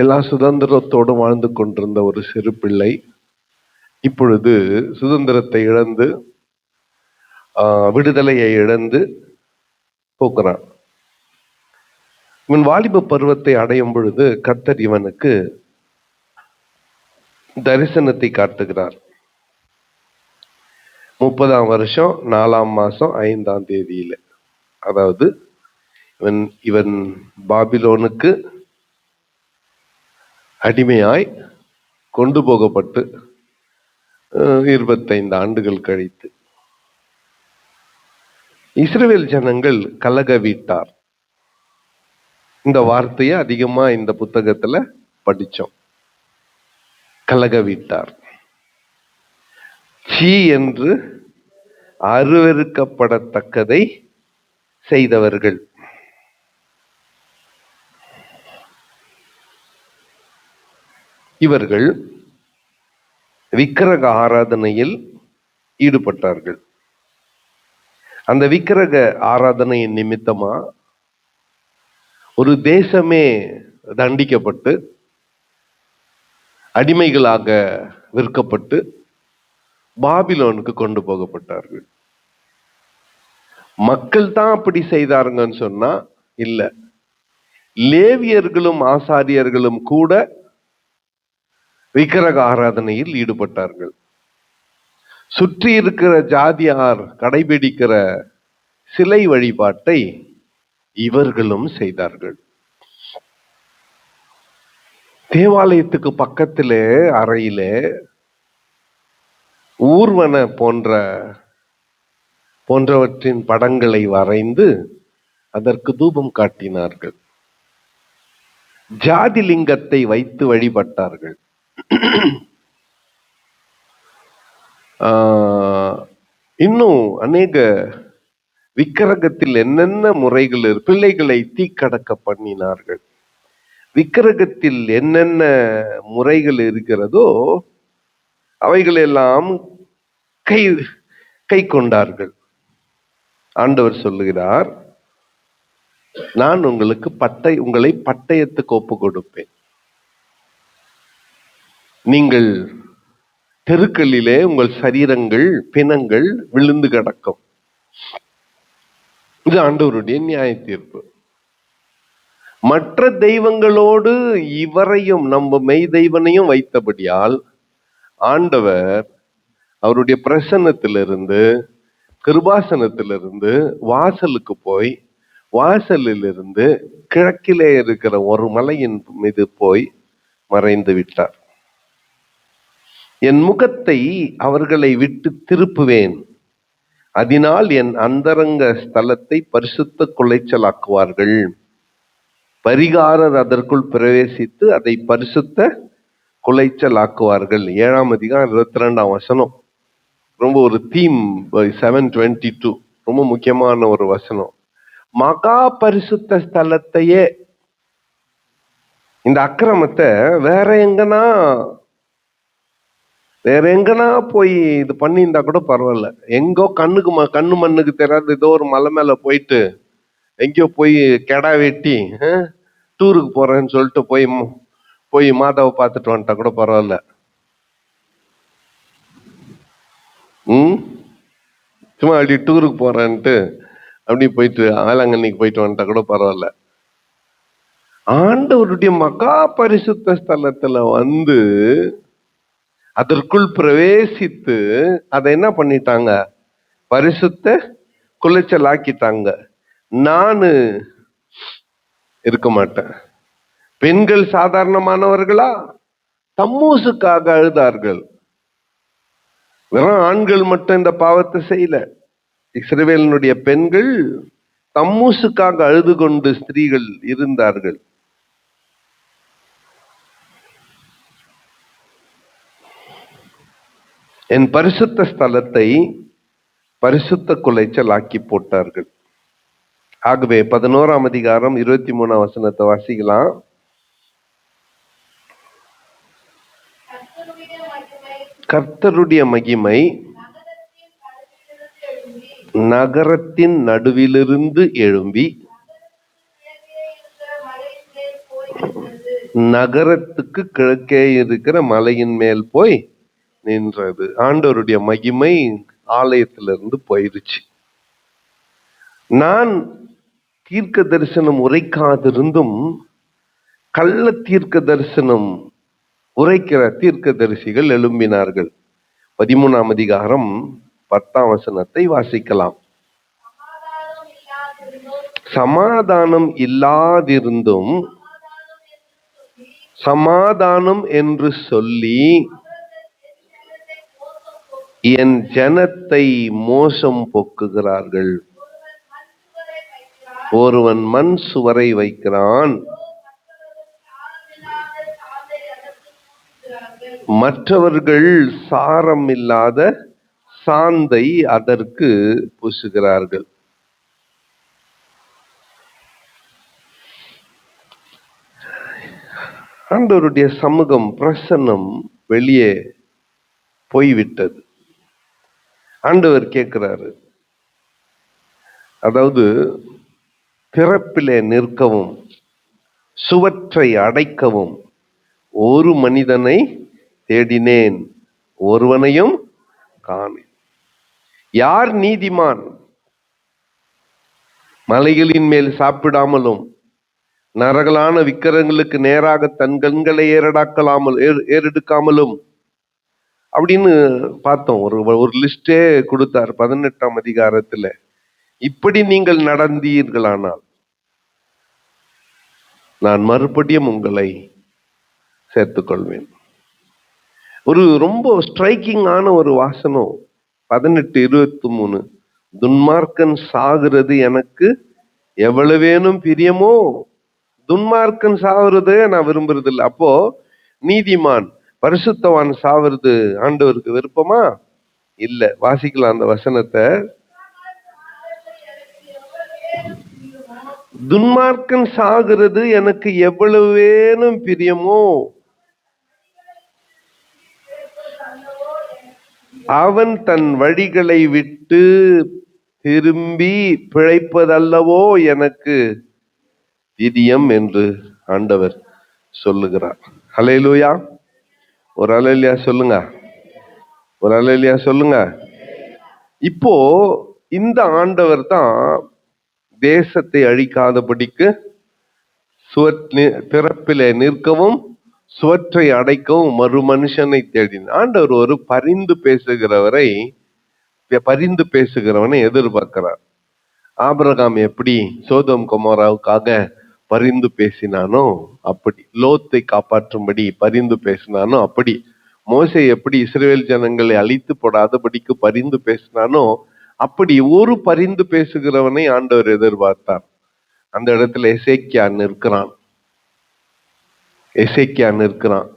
எல்லா சுதந்திரத்தோடு வாழ்ந்து கொண்டிருந்த ஒரு சிறு பிள்ளை இப்பொழுது சுதந்திரத்தை இழந்து விடுதலையை இழந்து போகிறான். இவன் வாலிப பருவத்தை அடையும் பொழுது கர்த்தர் இவனுக்கு தரிசனத்தை காட்டுகிறார். 30ஆம் வருஷம் 4ஆம் மாசம் 5ஆம் தேதியில, அதாவது இவன் பாபிலோனுக்கு அடிமையாய் கொண்டு போகப்பட்டு 25 ஆண்டுகள் கழித்து இஸ்ரவேல் ஜனங்கள் கலக வீட்டார். இந்த வார்த்தையை அதிகமா இந்த புத்தகத்துல படிச்சோம். கலக வீட்டார், சீ என்று அருவருக்கப்படத்தக்கதை செய்தவர்கள். இவர்கள் விக்கிரக ஆராதனையில் ஈடுபட்டார்கள். அந்த விக்கிரக ஆராதனையின் நிமித்தமா ஒரு தேசமே தண்டிக்கப்பட்டு அடிமைகளாக விற்கப்பட்டு பாபிலோனுக்கு கொண்டு போகப்பட்டார்கள். மக்கள் தான் அப்படி செய்தாருங்கன்னு சொன்னா இல்ல, லேவியர்களும் ஆசாரியர்களும் கூட விக்கிரக ஆராதனையில் ஈடுபட்டார்கள். சுற்றி இருக்கிற ஜாதியார் கடைபிடிக்கிற சிலை வழிபாட்டை இவர்களும் செய்தார்கள். தேவாலயத்துக்கு பக்கத்திலே அறையிலே ஊர்வன போன்றவற்றின் படங்களை வரைந்து அதற்கு தூபம் காட்டினார்கள். ஜாதி லிங்கத்தை வைத்து வழிபட்டார்கள். இன்னும் அநேக விக்கிரகத்தில் என்னென்ன முறைகள், பிள்ளைகளை தீக்கடக்க பண்ணினார்கள். விக்கிரகத்தில் என்னென்ன முறைகள் இருக்கிறதோ அவைகளெல்லாம் கை கொண்டார்கள். ஆண்டவர் சொல்லுகிறார், நான் உங்களை பட்டயத்துக்கு ஒப்பு கொடுப்பேன். நீங்கள் தெருக்களிலே உங்கள் சரீரங்கள், பிணங்கள் விழுந்து கிடக்கும். இது ஆண்டவருடைய நியாய தீர்ப்பு. மற்ற தெய்வங்களோடு இவரையும் நம்ம மெய் தெய்வனையும் வைத்தபடியால் ஆண்டவர் அவருடைய பிரசன்னத்திலிருந்து, கிருபாசனத்திலிருந்து வாசலுக்கு போய், வாசலிலிருந்து கிழக்கிலே இருக்கிற ஒரு மலையின் மீது போய் மறைந்து விட்டார். என் முகத்தை அவர்களை விட்டு திருப்புவேன், அதனால் என் அந்தரங்க ஸ்தலத்தை பரிசுத்த குலைச்சலாக்குவார்கள். பரிகாரர் அதற்குள் பிரவேசித்து அதை பரிசுத்த குலைச்சலாக்குவார்கள். 7ஆம் அதிகாரம் 22ஆம் வசனம். ரொம்ப ஒரு தீம். 7:22 ரொம்ப முக்கியமான ஒரு வசனம். மகா பரிசுத்த ஸ்தலத்தையே, இந்த அக்கிரமத்தை வேற எங்கன்னா போய் இது பண்ணியிருந்தா கூட பரவாயில்ல. எங்கோ கண்ணு மண்ணுக்கு தெரியாத ஏதோ ஒரு மலை மேல போயிட்டு எங்கேயோ போய் கெடா வெட்டி டூருக்கு போறேன்னு சொல்லிட்டு போய் மாதாவை பார்த்துட்டு வந்துட்டா கூட பரவாயில்ல. சும்மா அப்படி டூருக்கு போறேன்ட்டு அப்படி போயிட்டு வேளாங்கண்ணிக்கு போயிட்டு வந்துட்டா கூட பரவாயில்ல. ஆண்டவருடைய மகா பரிசுத்த ஸ்தலத்துல வந்து அதற்குள் பிரவேசித்து அதை என்ன பண்ணிட்டாங்க? பரிசுத்த குலைச்சல் ஆக்கிட்டாங்க. நானு இருக்க மாட்டேன். பெண்கள் சாதாரணமானவர்களா? தம்மூசுக்காக அழுதார்கள். வெறும் ஆண்கள் மட்டும் இந்த பாவத்தை செய்யல. இஸ்ரவேலினுடைய பெண்கள் தம்மூசுக்காக அழுது கொண்டு ஸ்திரீகள் இருந்தார்கள். என் பரிசுத்த ஸ்தலத்தை பரிசுத்த குலைச்சல் ஆக்கி போட்டார்கள். ஆகவே 11ஆம் அதிகாரம் 23ஆம் வசனத்தை வாசிக்கலாம். கர்த்தருடைய மகிமை நகரத்தின் நடுவிலிருந்து எழும்பி நகரத்துக்கு கிழக்கே இருக்கிற மலையின் மேல் போய் நின்றது. ஆண்டவருடைய மகிமை ஆலயத்திலிருந்து போயிருச்சு. நான் தீர்க்க தரிசனம் உரைக்காதிருந்தும் கள்ள தீர்க்க தரிசனம் உரைக்கிற தீர்க்க தரிசிகள் எழும்பினார்கள். 13ஆம் அதிகாரம் 10ஆம் வசனத்தை வாசிக்கலாம். சமாதானம் இல்லாதிருந்தும் சமாதானம் என்று சொல்லி என் ஜனத்தை மோசம் போக்குகிறார்கள். ஒருவன் மண் சுவரை வைக்கிறான், மற்றவர்கள் சாரம் இல்லாத சாந்தை அதற்கு பூசுகிறார்கள். ஆண்டவருடைய சமூகம் பிரசன்னம் வெளியே போய்விட்டது. ஆண்டவர் கேட்கிறாரு, அதாவது திறப்பிலே நிற்கவும் சுவற்றை அடைக்கவும் ஒரு மனிதனை தேடினேன், ஒருவனையும் காணேன். யார் நீதிமான்? மலைகளின் மேல் சாப்பிடாமலும் நரகலான விக்கிரங்களுக்கு நேராக தன் கண்களை ஏறெடுக்காமலும் அப்படின்னு பார்த்தோம். ஒரு லிஸ்டே கொடுத்தார் 18ஆம் அதிகாரத்துல. இப்படி நீங்கள் நடந்தீர்களானால் நான் மறுபடியும் உங்களை சேர்த்துக்கொள்வேன். ஒரு ரொம்ப ஸ்ட்ரைக்கிங்கான ஒரு வாசனம் 18:23. துன்மார்க்கன் சாகிறது எனக்கு எவ்வளவேனும் பிரியமோ. துன்மார்க்கன் சாவுறதே நான் விரும்புறது இல்லை. அப்போ நீதிமான் பரிசுத்தவான் சாவுறது ஆண்டவருக்கு விருப்பமா? இல்ல. வாசிக்கலாம் அந்த வசனத்தை. துன்மார்க்கன் சாகிறது எனக்கு எவ்வளவேனும் பிரியமோ, அவன் தன் வழிகளை விட்டு திரும்பி பிழைப்பதல்லவோ எனக்கு பிரியம் என்று ஆண்டவர் சொல்லுகிறார். ஹல்லேலூயா. ஒரு ஹல்லேலூயா சொல்லுங்க, ஒரு ஹல்லேலூயா சொல்லுங்க. இப்போ இந்த ஆண்டவர் தான் தேசத்தை அழிக்காதபடிக்கு திறப்பிலே நிற்கவும் சுவற்றை அடைக்கவும் மறு மனுஷனை தேடினார். ஆண்டவர் ஒரு பரிந்து பேசுகிறவனை எதிர்பார்க்கிறார். ஆபிரகாம் எப்படி சோதோம் கொமோராவுக்காக பரிந்து பேசினானோ அப்படி, லோத்தை காப்பாற்றும்படி பரிந்து பேசினானோ அப்படி, மோசே எப்படி இஸ்ரவேல் ஜனங்களை அழித்து போடாதபடிக்கு பரிந்து பேசினானோ அப்படி ஒரு பரிந்து பேசுகிறவனை ஆண்டவர் எதிர்பார்த்தார். அந்த இடத்துல எசேக்கியா நிற்கிறான்.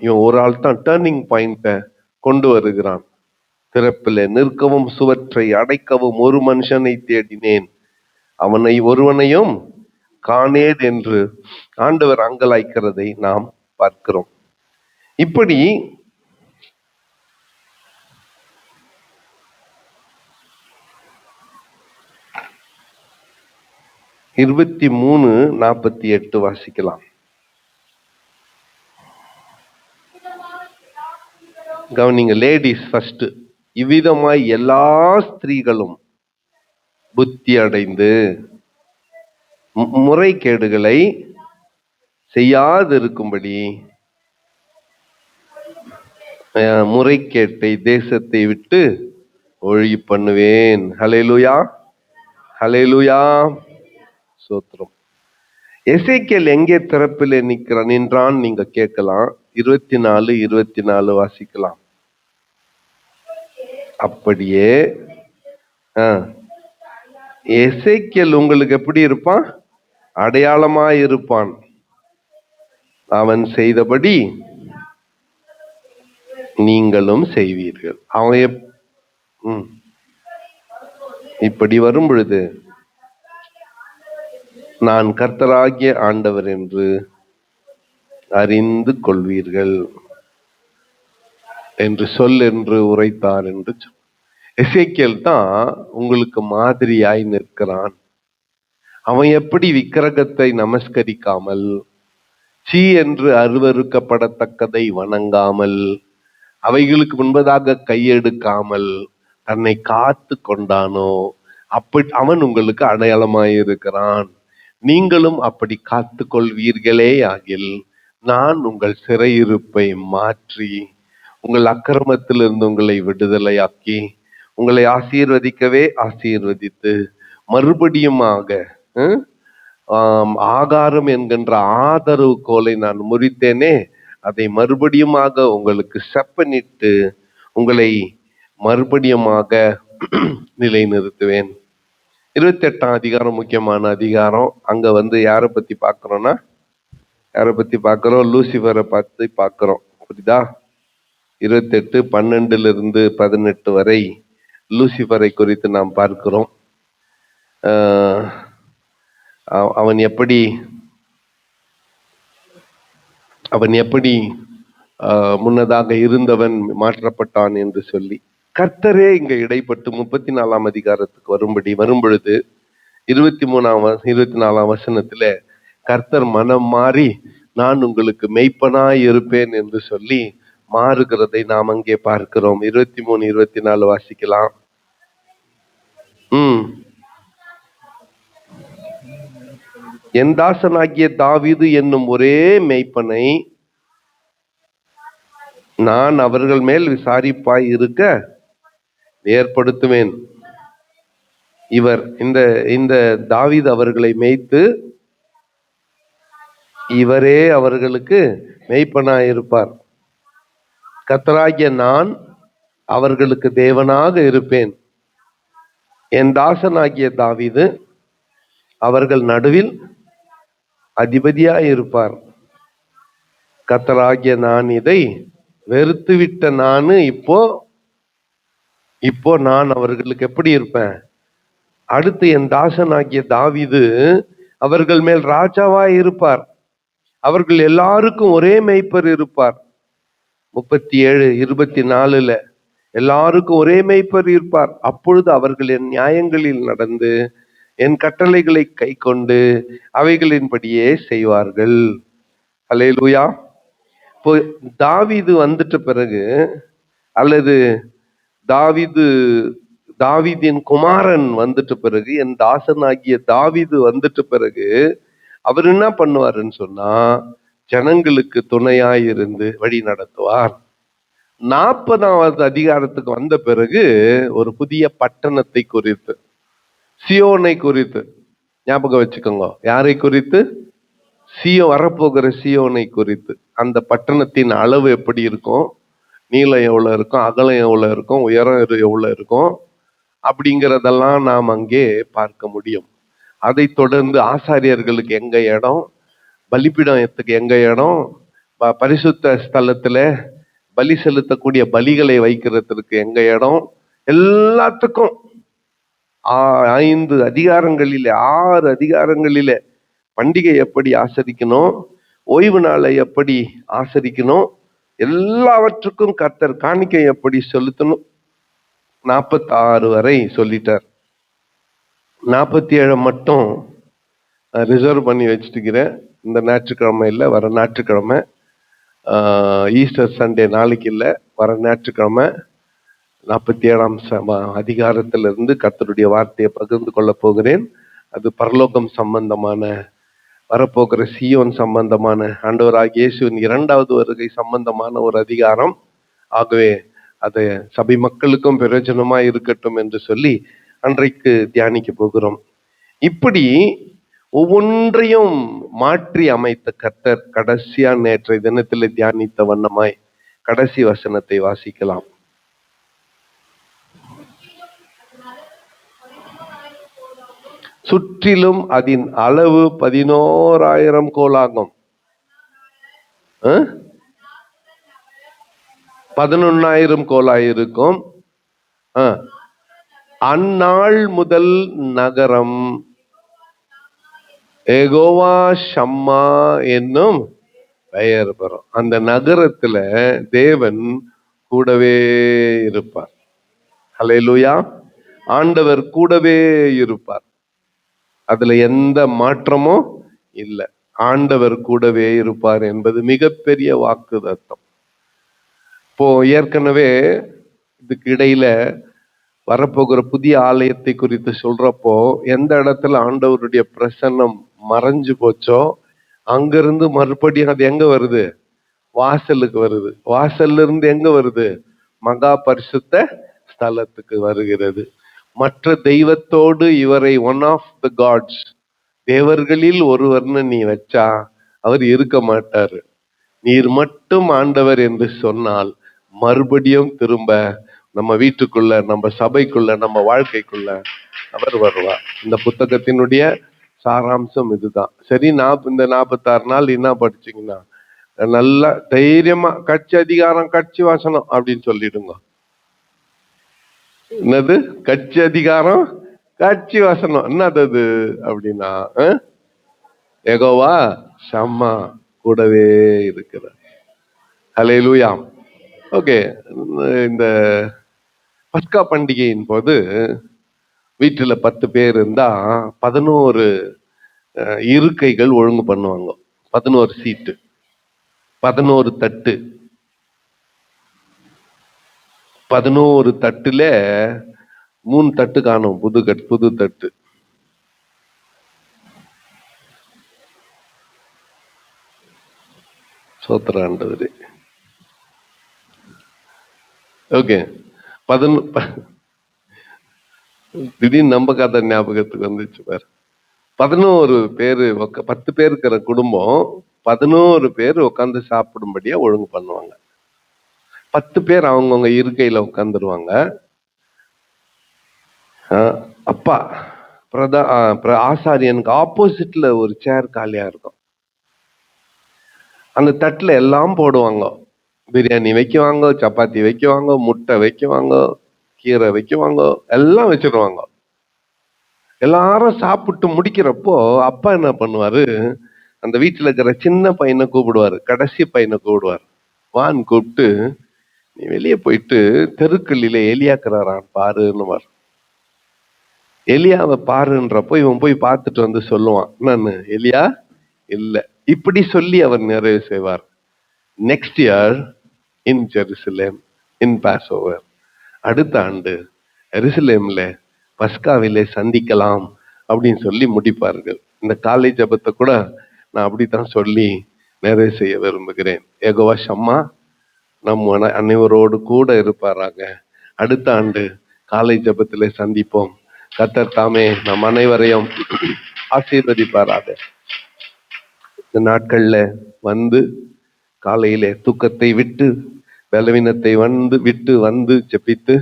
இவன் ஒரு ஆள் தான் டர்னிங் பாயிண்ட கொண்டு வருகிறான். திறப்பில் நிற்கவும் சுவற்றை அடைக்கவும் ஒரு மனுஷனை தேடினேன், அவனை ஒருவனையும் காணேன் என்று ஆண்டவர் அங்கலாய்க்கிறதை நாம் பார்க்கிறோம். இப்படி இருபத்தி 3:48 வாசிக்கலாம். கவனிங்க, லேடிஸ் ஃபர்ஸ்ட். இவ்விதமாய் எல்லா ஸ்திரீகளும் புத்தி அடைந்து முறைகேடுகளை செய்யாதிருக்கும்படி முறைகேட்டை தேசத்தை விட்டு ஒழி பண்ணுவேன். ஹல்லேலூயா, ஹல்லேலூயா, சோத்திரம். எசேக்கியேல் எங்கே திறப்பிலே நின்றான் நீங்க கேட்கலாம். 24 வாசிக்கலாம். அப்படியே எசேக்கியேல் உங்களுக்கு எப்படி இருப்பான்? அடையாளமா இருப்பான். அவன் செய்தபடி நீங்களும் செய்வீர்கள். அவன் இப்படி வரும் பொழுது நான் கர்த்தராகிய ஆண்டவர் என்று அறிந்து கொள்வீர்கள் என்று என்று உரைத்தார் என்று. எசேக்கியேல் தான் உங்களுக்கு மாதிரியாய் நிற்கிறான். அவன் எப்படி விக்கிரகத்தை நமஸ்கரிக்காமல் சீ என்று அருவருக்கப்படத்தக்கதை வணங்காமல், அவைகளுக்கு முன்பதாக கையெடுக்காமல் தன்னை காத்து கொண்டானோ அப்படி அவன் உங்களுக்கு அடையாளமாயிருக்கிறான். நீங்களும் அப்படி காத்து கொள்வீர்களே ஆகில் நான் உங்கள் சிறையிருப்பை மாற்றி உங்கள் அக்கிரமத்திலிருந்து உங்களை விடுதலையாக்கி உங்களை ஆசீர்வதிக்கவே ஆசீர்வதித்து மறுபடியுமாக ஆகாரம் என்கின்ற ஆதரவு கோலை நான் முறித்தேனே, அதை மறுபடியுமாக உங்களுக்கு செப்பனிட்டு உங்களை மறுபடியுமாக நிலைநிறுத்துவேன். 28ஆம் அதிகாரம் முக்கியமான அதிகாரம். அங்க யாரை பத்தி பார்க்கிறோம்னா, யாரை பத்தி பார்க்கிறோம்? லூசிபரை பத்தி பார்க்கிறோம். புரியுதா? 28 12-18 வரை லூசிபரை குறித்து நாம் பார்க்கிறோம். அவன் எப்படி முன்னதாக இருந்தவன் மாற்றப்பட்டான் என்று சொல்லி கர்த்தரே இங்க இடைப்பட்டு 34ஆம் அதிகாரத்துக்கு வரும் பொழுது 24ஆம் வசனத்துல கர்த்தர் மனம் மாறி நான் உங்களுக்கு மெய்ப்பனாய் இருப்பேன் என்று சொல்லி மாறுகிறதை நாம் அங்கே பார்க்கிறோம். 23, 24 வாசிக்கலாம். என் தாசனாகிய தாவீது என்னும் ஒரே மெய்ப்பனை நான் அவர்கள் மேல் விசாரிப்பாய் இருக்க ஏற்படுத்துவேன். இவர் இந்த தாவீது அவர்களை மேய்த்து இவரே அவர்களுக்கு மெய்ப்பனாய் இருப்பார். கர்த்தராகிய நான் அவர்களுக்கு தேவனாக இருப்பேன். என் தாசனாகிய தாவீது அவர்கள் நடுவில் அதிபதியாய் இருப்பார். கர்த்தராகிய நான் இதை வெறுத்துவிட்ட நானு இப்போ நான் அவர்களுக்கு எப்படி இருப்பேன்? அடுத்து என் தாசனாகிய தாவீது அவர்கள் மேல் ராஜாவாய் இருப்பார். அவர்கள் எல்லாருக்கும் ஒரே மேய்ப்பர் இருப்பார். 37:24 எல்லாருக்கும் ஒரே மேய்ப்பர் இருப்பார். அப்பொழுது அவர்கள் என் நியாயங்களில் நடந்து என் கட்டளைகளை கை கொண்டு அவைகளின்படியே செய்வார்கள். அல்லேலூயா. இப்போ தாவீது வந்துட்ட பிறகு, அல்லது தாவீதின் குமாரன் வந்துட்ட பிறகு, என் தாசனாகிய தாவீது வந்துட்ட பிறகு அவர் என்ன பண்ணுவாருன்னு சொன்னா, ஜனங்களுக்கு துணையாயிருந்து வழி நடத்துவார். 40ஆவது அதிகாரத்துக்கு வந்த பிறகு ஒரு புதிய பட்டணத்தை குறித்து, சியோனை குறித்து ஞாபகம் வச்சுக்கோங்க. யாரை குறித்து? வரப்போகிற சியோனை குறித்து. அந்த பட்டணத்தின் அளவு எப்படி இருக்கும், நீளம் எவ்வளவு இருக்கும், அகலம் எவ்வளவு இருக்கும், உயரம் எவ்வளவு இருக்கும், அப்படிங்கிறதெல்லாம் நாம் அங்கே பார்க்க முடியும். அதை தொடர்ந்து ஆசாரியர்களுக்கு எங்க இடம், பலிபீடத்துக்கு எங்க இடம், பரிசுத்த ஸ்தலத்துல பலி செலுத்தக்கூடிய பலிகளை வைக்கிறதுக்கு எங்க இடம், எல்லாத்துக்கும் 5 அதிகாரங்களிலே 6 அதிகாரங்களிலே பண்டிகை எப்படி ஆசரிக்கணும், ஓய்வு நாளை எப்படி ஆசரிக்கணும், எல்லாவற்றுக்கும் கர்த்தர் காணிக்கை எப்படி செலுத்தணும் 46 வரை சொல்லிட்டார். 47 மட்டும் ரிசர்வ் பண்ணி வச்சுட்டுக்கிறேன். இந்த ஞாயிற்றுக்கிழமை இல்லை, வர ஞாயிற்றுக்கிழமை. ஈஸ்டர் சண்டே நாளைக்கு இல்லை, வர ஞாயிற்றுக்கிழமை 47ஆம் அதிகாரத்திலிருந்து கர்த்தருடைய வார்த்தையை பகிர்ந்து கொள்ள போகிறேன். அது பரலோகம் சம்பந்தமான, வரப்போகிற சியோன் சம்பந்தமான, ஆண்டவராகிய இயேசுவின் 2வது வருகை சம்பந்தமான ஒரு அதிகாரம். ஆகவே அதை சபை மக்களுக்கும் பிரயோஜனமா இருக்கட்டும் என்று சொல்லி அன்றைக்கு தியானிக்க போகிறோம். இப்படி ஒவ்வொன்றையும் மாற்றி அமைத்த கர்த்தர் கடைசியா நேற்றைய தினத்தில் தியானித்த வண்ணமாய் கடைசி வசனத்தை வாசிக்கலாம். சுற்றிலும் அதன் அளவு 11,000 கோலாகும். 11,000 கோலாயிருக்கும். அந்நாள் முதல் நகரம் யெகோவா ஷம்மா என்னும் பெயர் பெறும். அந்த நகரத்துல தேவன் கூடவே இருப்பார். ஹல்லேலூயா. ஆண்டவர் கூடவே இருப்பார். அதுல எந்த மாற்றமும் இல்லை. ஆண்டவர் கூடவே இருப்பார் என்பது மிகப்பெரிய வாக்குத்தத்தம். இப்போ ஏற்கனவே இதுக்கு இடையில வரப்போகிற புதிய ஆலயத்தை குறித்து சொல்றப்போ எந்த இடத்துல ஆண்டவருடைய பிரசன்னம் மறைஞ்சு போச்சோ அங்கிருந்து மறுபடியும் அது எங்க வருது? வாசலுக்கு வருது. வாசல்ல இருந்து எங்க வருது? மகா பரிசுத்த ஸ்தலத்துக்கு வருகிறது. மற்ற தெய்வத்தோடு இவரை ஒன் ஆஃப் த காட்ஸ், தேவர்களில் ஒருவர்னு நீ வச்சா அவர் இருக்க மாட்டாரு. நீர் மட்டும் ஆண்டவர் என்று சொன்னால் மறுபடியும் திரும்ப நம்ம வீட்டுக்குள்ள, நம்ம சபைக்குள்ள, நம்ம வாழ்க்கைக்குள்ள அவர் வருவார். இந்த புத்தகத்தினுடைய சாராம்சம் இதுதான். சரி, இந்த 46 நாள் என்ன படிச்சீங்கன்னா நல்லா தைரியமா கட்சி அதிகாரம் கட்சி வாசனம் அப்படின்னு சொல்லிடுங்க. என்னது கட்சி அதிகாரம் கட்சி வாசனம்? என்னது அது அப்படின்னா, யெகோவா ஷம்மா கூடவே இருக்கிறார். ஹல்லேலூயா. ஓகே, இந்த பஸ்கா பண்டிகையின் போது வீட்டுல 10 பேர் இருந்தா 11 இருக்கைகள் ஒழுங்கு பண்ணுவாங்க. 11 சீட்டு, 11 தட்டு. 11 தட்டுல 3 தட்டு காணும், புது தட்டு. சோத்திராண்டவரே. ஓகே, திடீர்னு நம்ம கதை ஞாபகத்துக்கு வந்துச்சு பாரு. 11 பேரு, 10 பேர் இருக்கிற குடும்பம் 11 பேர் உட்காந்து சாப்பிடும்படியா ஒழுங்கு பண்ணுவாங்க. 10 பேர் அவங்கவுங்க இருக்கையில உட்காந்துருவாங்க. அப்பா ஆசாரியனுக்கு ஆப்போசிட்ல ஒரு சேர் காலியா இருக்கும். அந்த தட்டுல எல்லாம் போடுவாங்க. பிரியாணி வைக்குவாங்க, சப்பாத்தி வைக்குவாங்க, முட்டை வைக்குவாங்க, கீரை வைக்குவாங்க, எல்லாம் வச்சிருவாங்க. எல்லாரும் சாப்பிட்டு முடிக்கிறப்போ அப்பா என்ன பண்ணுவாரு, அந்த வீட்டுல இருக்கிற சின்ன பையனை கூப்பிடுவாரு, கடைசி பையனை கூப்பிடுவார். வான்னு கூப்பிட்டு, நீ வெளியே போயிட்டு தெருக்களில எலியாக்குறாரான் பாருன்னு. எலியாவை பாருன்றப்போ இவன் போய் பார்த்துட்டு வந்து சொல்லுவான், நான் எலியா இல்ல. இப்படி சொல்லி அவர் நிறைவு செய்வார். நெக்ஸ்ட் இயர் இன் ஜெருசலேம் இன் பாஸ்ஓவர், அடுத்த ஆண்டு எருசலேம்ல பஸ்காவிலே சந்திக்கலாம் அப்படின்னு சொல்லி முடிப்பார்கள். இந்த காலை ஜபத்தை கூட நான் அப்படித்தான் சொல்லி நிறைவு செய்ய விரும்புகிறேன். யெகோவா ஷம்மா நம் அனைவரோடு கூட இருப்பாராக. அடுத்த ஆண்டு காலை ஜபத்திலே சந்திப்போம். கர்த்தர் தாமே நம் அனைவரையும் ஆசீர்வதிப்பாராக. இந்த நாட்கள்ல வந்து காலையிலே தூக்கத்தை விட்டு பலவீனத்தை விட்டு ஜெபித்து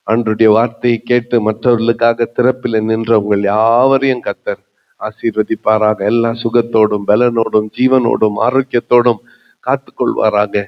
ஆண்டவருடைய வார்த்தையை கேட்டு மற்றவர்களுக்காக திறப்பில் நின்ற உங்கள் யாவரையும் கர்த்தர் ஆசீர்வதிப்பாராக. எல்லா சுகத்தோடும் பலனோடும் ஜீவனோடும் ஆரோக்கியத்தோடும் காத்துக்கொள்வாராக.